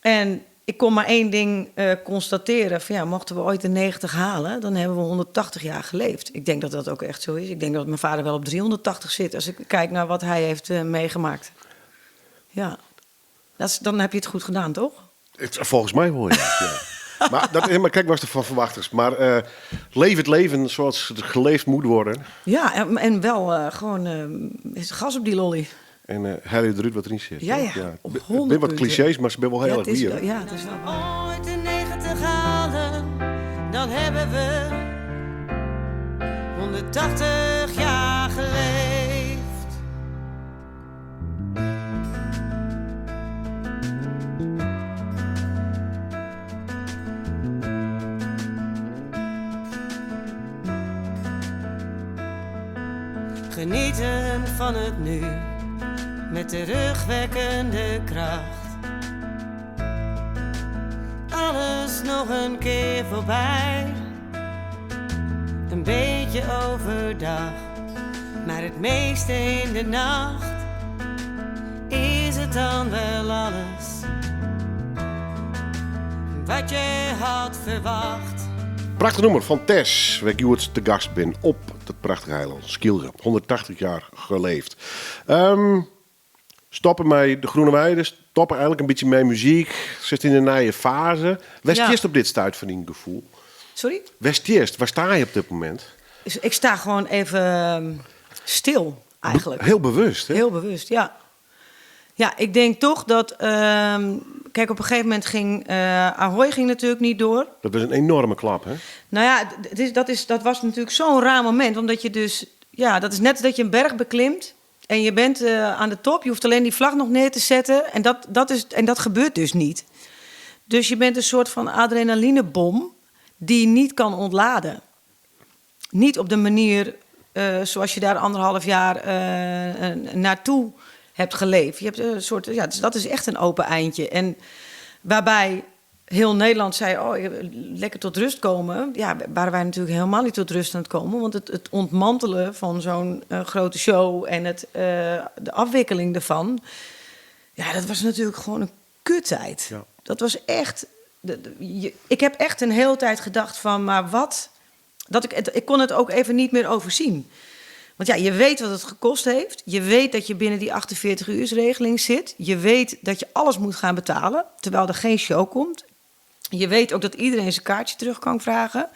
En ik kon maar één ding constateren. Van ja, mochten we ooit de 90 halen, dan hebben we 180 jaar geleefd. Ik denk dat dat ook echt zo is. Ik denk dat mijn vader wel op 380 zit, als ik kijk naar wat hij heeft meegemaakt. Ja, dan heb je het goed gedaan, toch? Volgens mij hoor je het, ja. Maar kijk, was er van verwachters. Maar leef het leven zoals het geleefd moet worden. Ja, en wel gewoon gas op die lolly. En Harry de Ruud wat erin zit. Ja. Op Ik 100 ben wat punten. clichés, maar ze ben wel heel erg het is, lief. ja, het is wel waar. Ooit de 90 halen, dan hebben we 180 jaar geleefd. Genieten van het nu, met terugwerkende kracht. Alles nog een keer voorbij, een beetje overdag, maar het meeste in de nacht. Is het dan wel alles wat je had verwacht? Prachtig nummer van Tess, waar ik Joert te gast ben op het prachtige eiland Skilge. 180 jaar geleefd. Stoppen met de Groene Weide, stoppen eigenlijk een beetje met muziek. Zit in een nieuwe fase. Waar sta je op dit stuit van die gevoel? Sorry? Waar sta je op dit moment? Dus ik sta gewoon even stil, eigenlijk. Heel bewust, hè? Heel bewust, ja. Ja, ik denk toch dat... kijk, op een gegeven moment ging... Ahoy ging natuurlijk niet door. Dat was een enorme klap, hè? Nou ja, dat was natuurlijk zo'n raar moment. Omdat je dus... Ja, dat is net dat je een berg beklimt. En je bent aan de top. Je hoeft alleen die vlag nog neer te zetten. En dat gebeurt dus niet. Dus je bent een soort van adrenalinebom die niet kan ontladen. Niet op de manier zoals je daar 1,5 jaar naartoe hebt geleefd. Je hebt een soort, ja, dus dat is echt een open eindje. En waarbij heel Nederland zei, oh, lekker tot rust komen. Ja, waren wij natuurlijk helemaal niet tot rust aan het komen. Want het ontmantelen van zo'n grote show en de afwikkeling ervan... Ja, dat was natuurlijk gewoon een kuttijd. Ja. Dat was echt... Ik heb echt een hele tijd gedacht van, maar wat... Ik kon het ook even niet meer overzien. Want ja, je weet wat het gekost heeft. Je weet dat je binnen die 48-uursregeling zit. Je weet dat je alles moet gaan betalen, terwijl er geen show komt. Je weet ook dat iedereen zijn kaartje terug kan vragen.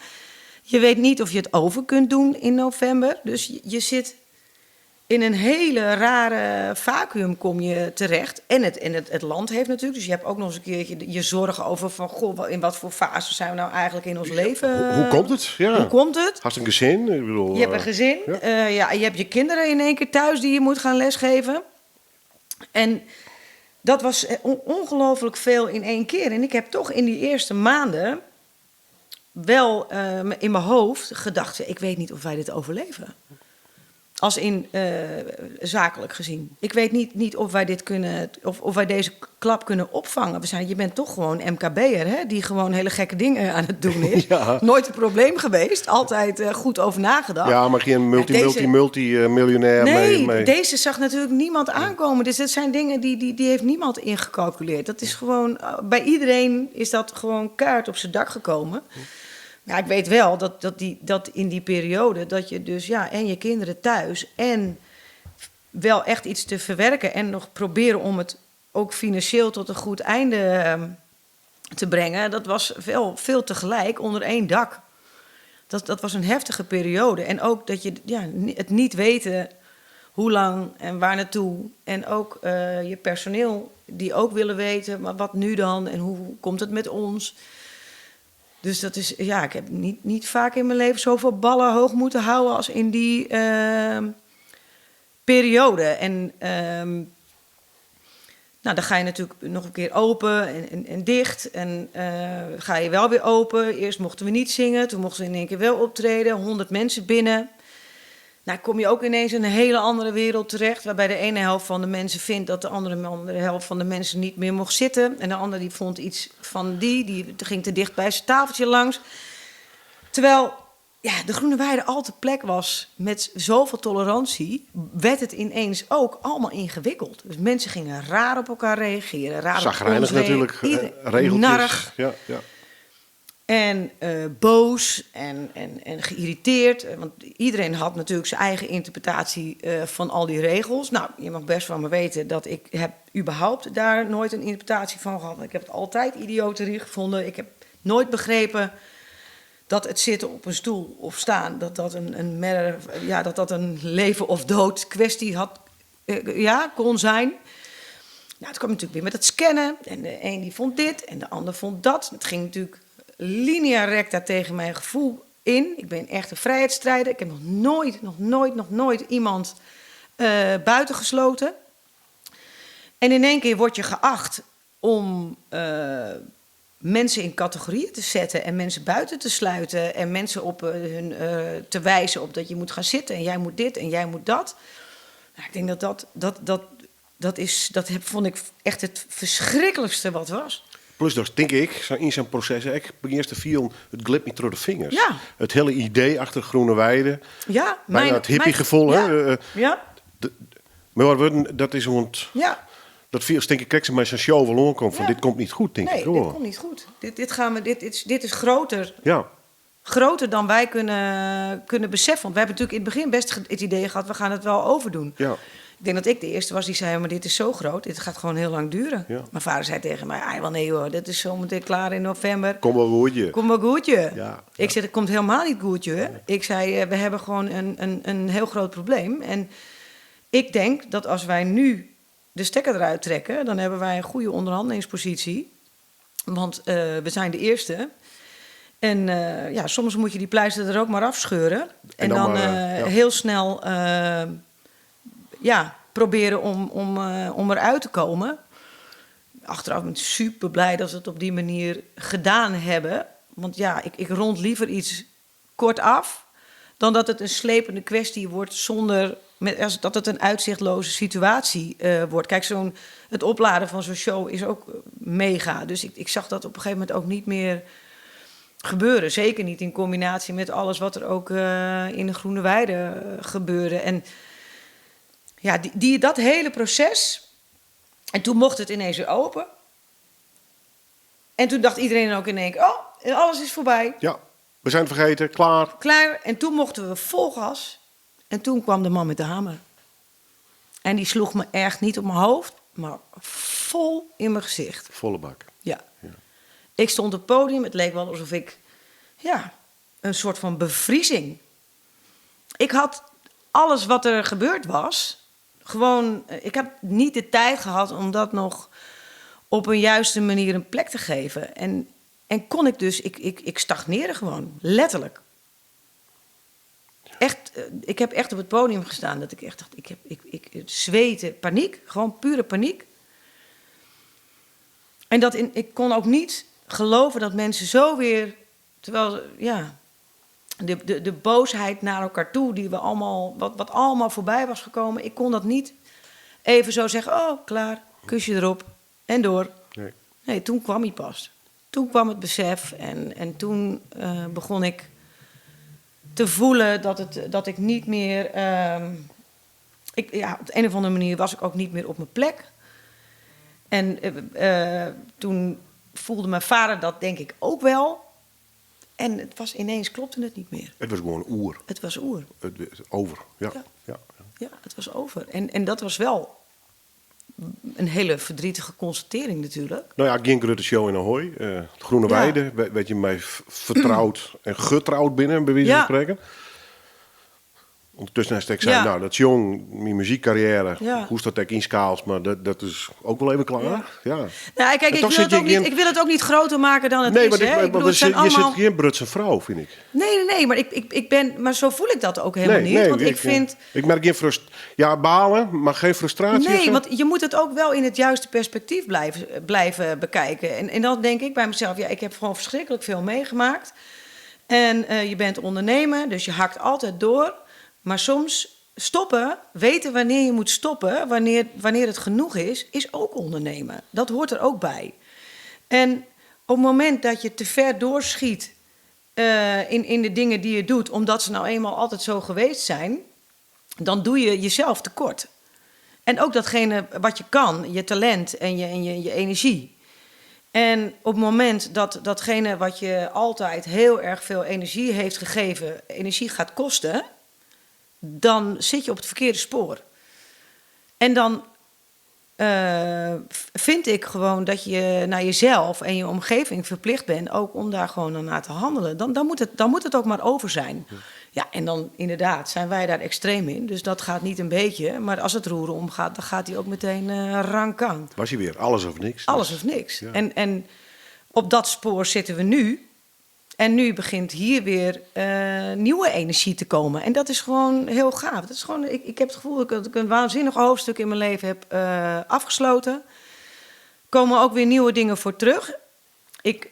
Je weet niet of je het over kunt doen in november. Dus je zit in een hele rare vacuüm kom je terecht. En het land heeft natuurlijk. Dus je hebt ook nog eens een keertje je zorgen over van... Goh, in wat voor fase zijn we nou eigenlijk in ons leven? Hoe komt het? Ja. Hoe komt het? Hast een gezin? Ik bedoel, je hebt een gezin. Ja. Je hebt je kinderen in één keer thuis die je moet gaan lesgeven. En dat was ongelooflijk veel in één keer. En ik heb toch in die eerste maanden wel in mijn hoofd gedacht... ik weet niet of wij dit overleven. Als in zakelijk gezien. Ik weet niet of wij dit kunnen, of wij deze klap kunnen opvangen. Je bent toch gewoon MKB'er, hè? Die gewoon hele gekke dingen aan het doen is. Ja. Nooit een probleem geweest. Altijd goed over nagedacht. Ja, maar geen multimiljonair Nee, mee. Deze zag natuurlijk niemand aankomen. Dus dat zijn dingen die heeft niemand ingecalculeerd. Dat is gewoon, bij iedereen is dat gewoon kaart op zijn dak gekomen. Ja, ik weet wel dat in die periode dat je dus en je kinderen thuis en wel echt iets te verwerken en nog proberen om het ook financieel tot een goed einde te brengen. Dat was veel tegelijk onder één dak. Dat was een heftige periode. En ook dat je het niet weten hoe lang en waar naartoe. En ook je personeel die ook willen weten, maar wat nu dan en hoe komt het met ons? Dus dat is, ik heb niet vaak in mijn leven zoveel ballen hoog moeten houden als in die periode. En dan ga je natuurlijk nog een keer open en dicht. En ga je wel weer open. Eerst mochten we niet zingen, toen mochten we in één keer wel optreden. 100 mensen binnen. Nou, kom je ook ineens in een hele andere wereld terecht... waarbij de ene helft van de mensen vindt dat de andere helft van de mensen niet meer mocht zitten. En de andere die vond iets van die ging te dicht bij zijn tafeltje langs. Terwijl de Groene Weide altijd plek was met zoveel tolerantie, werd het ineens ook allemaal ingewikkeld. Dus mensen gingen raar op elkaar reageren. Raar Zagrijnig op ons natuurlijk, regeltjes. narrig. Ja. En boos en geïrriteerd. Want iedereen had natuurlijk zijn eigen interpretatie van al die regels. Nou, je mag best van me weten dat ik heb überhaupt daar nooit een interpretatie van gehad. Ik heb het altijd idioterie gevonden. Ik heb nooit begrepen dat het zitten op een stoel of staan, dat een leven of dood kwestie kon zijn. Nou, het kwam natuurlijk weer met het scannen. En de een die vond dit en de ander vond dat. Het ging natuurlijk linea recta tegen mijn gevoel in. Ik ben echt een vrijheidsstrijder. Ik heb nog nooit iemand buitengesloten. En in één keer word je geacht om mensen in categorieën te zetten en mensen buiten te sluiten en mensen op te wijzen op dat je moet gaan zitten en jij moet dit en jij moet dat. Nou, ik denk dat vond ik echt het verschrikkelijkste wat was. Plus, dat denk ik, in zijn proces, ik begin te viel, het glipt niet door de vingers. Ja. Het hele idee achter Groene Weide, Ja, bijna het hippiegevoel. Hè? Ja. Maar dat is want. Ja. Dat viel, denk ik, kijk ze met zijn show wel komt van Ja. dit komt niet goed, denk ik. Nee, dit komt niet goed. Dit is groter. Ja. Groter dan wij kunnen beseffen. Want we hebben natuurlijk in het begin best het idee gehad, we gaan het wel overdoen. Ja. Ik denk dat ik de eerste was die zei, maar dit is zo groot, dit gaat gewoon heel lang duren. Ja. Mijn vader zei tegen mij, wel nee hoor, dit is zo meteen klaar in november. Kom wel goedje. Kom wel goedje. Ja. Ik zei, het komt helemaal niet goedje. Nee. Ik zei, we hebben gewoon een heel groot probleem. En ik denk dat als wij nu de stekker eruit trekken, dan hebben wij een goede onderhandelingspositie. Want we zijn de eerste. En soms moet je die pleister er ook maar afscheuren. En dan heel snel proberen om eruit te komen. Achteraf ben ik super blij dat we het op die manier gedaan hebben. Want ik rond liever iets kort af dan dat het een slepende kwestie wordt zonder dat het een uitzichtloze situatie wordt. Kijk, het opladen van zo'n show is ook mega. Dus ik zag dat op een gegeven moment ook niet meer gebeuren. Zeker niet in combinatie met alles wat er ook in de Groene Weide gebeurde. En dat hele proces. En toen mocht het ineens weer open. En toen dacht iedereen ook in één keer, alles is voorbij. Ja, we zijn het vergeten, klaar. Klaar. En toen mochten we vol gas. En toen kwam de man met de hamer. En die sloeg me echt niet op mijn hoofd, maar vol in mijn gezicht. Volle bak. Ja. Ik stond op het podium. Het leek wel alsof ik een soort van bevriezing. Ik had alles wat er gebeurd was gewoon. Ik heb niet de tijd gehad om dat nog op een juiste manier een plek te geven. En kon ik dus. Ik stagneerde gewoon, letterlijk. Echt, ik heb echt op het podium gestaan dat ik echt dacht, ik zweten, paniek, gewoon pure paniek. En ik kon ook niet geloven dat mensen zo weer, terwijl de boosheid naar elkaar toe, die we allemaal, wat allemaal voorbij was gekomen, ik kon dat niet even zo zeggen, klaar, kusje erop en door. Nee, toen kwam hij pas. Toen kwam het besef en toen begon ik te voelen dat ik niet meer. Op de een of andere manier was ik ook niet meer op mijn plek. En toen voelde mijn vader dat, denk ik, ook wel. En het was ineens, klopte het niet meer. Het was gewoon oer. Het was oer. Het was over, ja. Ja, het was over. En dat was wel een hele verdrietige constatering natuurlijk. Nou ja, geen grote show in Ahoy. Het Groene Weide, werd je mij vertrouwd en getrouwd binnen, bij wijze van spreken. Ondertussen heb ik zei, dat is jong, mijn muziekcarrière, hoe staat dat in schaals, maar dat is ook wel even klaar. Ja. Nou, kijk, ik wil het ook niet groter maken dan het is. Maar je zit geen Brutse vrouw, vind ik. Nee, maar ik ben, maar zo voel ik dat ook helemaal niet. Want ik vind. Ik merk geen balen, maar geen frustratie. Nee, want je moet het ook wel in het juiste perspectief blijven bekijken. En dan denk ik bij mezelf, ik heb gewoon verschrikkelijk veel meegemaakt. En je bent ondernemer, dus je hakt altijd door. Maar soms stoppen, weten wanneer je moet stoppen, wanneer het genoeg is ook ondernemen. Dat hoort er ook bij. En op het moment dat je te ver doorschiet in de dingen die je doet, omdat ze nou eenmaal altijd zo geweest zijn, dan doe je jezelf tekort. En ook datgene wat je kan, je talent en je energie. En op het moment dat datgene wat je altijd heel erg veel energie heeft gegeven, energie gaat kosten, dan zit je op het verkeerde spoor. En dan vind ik gewoon dat je naar jezelf en je omgeving verplicht bent ook om daar gewoon naar te handelen. Dan moet het ook maar over zijn. Ja, en dan inderdaad zijn wij daar extreem in. Dus dat gaat niet een beetje. Maar als het roeren omgaat, dan gaat hij ook meteen rankang. Was hij weer alles of niks? Alles of niks. Ja. En op dat spoor zitten we nu. En nu begint hier weer nieuwe energie te komen. En dat is gewoon heel gaaf. Dat is gewoon, ik heb het gevoel dat ik een waanzinnig hoofdstuk in mijn leven heb afgesloten. Er komen ook weer nieuwe dingen voor terug. Ik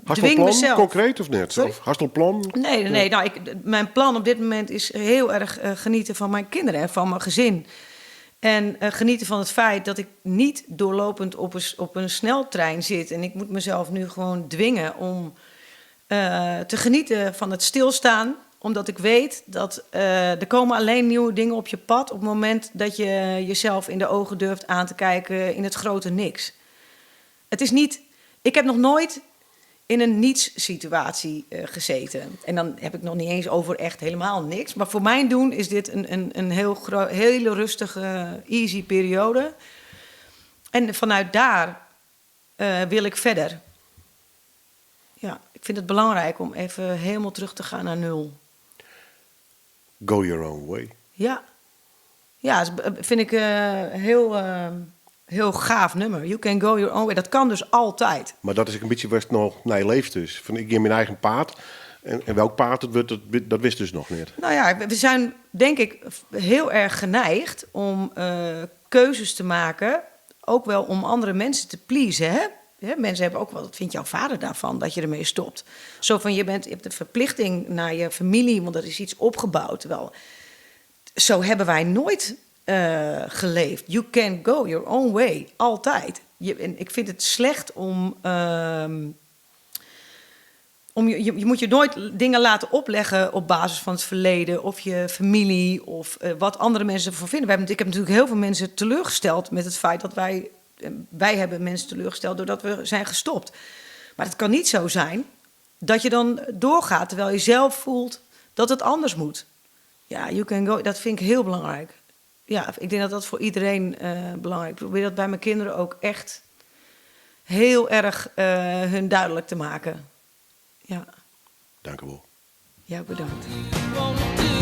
dwing mezelf. Concreet of net? Sorry? Of Hastelplan? Nee. Nou, mijn plan op dit moment is heel erg genieten van mijn kinderen en van mijn gezin. En genieten van het feit dat ik niet doorlopend op een sneltrein zit. En ik moet mezelf nu gewoon dwingen om te genieten van het stilstaan. Omdat ik weet dat er komen alleen nieuwe dingen op je pad op het moment dat je jezelf in de ogen durft aan te kijken in het grote niks. Het is niet. Ik heb nog nooit in een niets-situatie gezeten. En dan heb ik nog niet eens over echt helemaal niks. Maar voor mijn doen is dit een hele rustige, easy periode. En vanuit daar wil ik verder. Ja, ik vind het belangrijk om even helemaal terug te gaan naar nul. Go your own way. Ja, dat vind ik heel gaaf nummer. You can go your own way. Dat kan dus altijd. Maar dat is een beetje wat nog naar je leeft dus. Van, ik ga mijn eigen paard. En welk paard het wordt, dat wist dus nog niet. Nou ja, we zijn denk ik heel erg geneigd om keuzes te maken. Ook wel om andere mensen te pleasen, hè? Ja, mensen hebben ook wel, wat vindt jouw vader daarvan, dat je ermee stopt? Zo van, je hebt de verplichting naar je familie, want er is iets opgebouwd. Terwijl, zo hebben wij nooit geleefd. You can go your own way, altijd. En ik vind het slecht om je moet je nooit dingen laten opleggen op basis van het verleden of je familie of wat andere mensen ervan vinden. Ik heb natuurlijk heel veel mensen teleurgesteld met het feit dat wij hebben mensen teleurgesteld doordat we zijn gestopt. Maar het kan niet zo zijn dat je dan doorgaat terwijl je zelf voelt dat het anders moet. Ja, you can go, dat vind ik heel belangrijk. Ja, ik denk dat dat voor iedereen belangrijk is. Ik probeer dat bij mijn kinderen ook echt heel erg hun duidelijk te maken. Ja. Dank u wel. Ja, bedankt. Won't do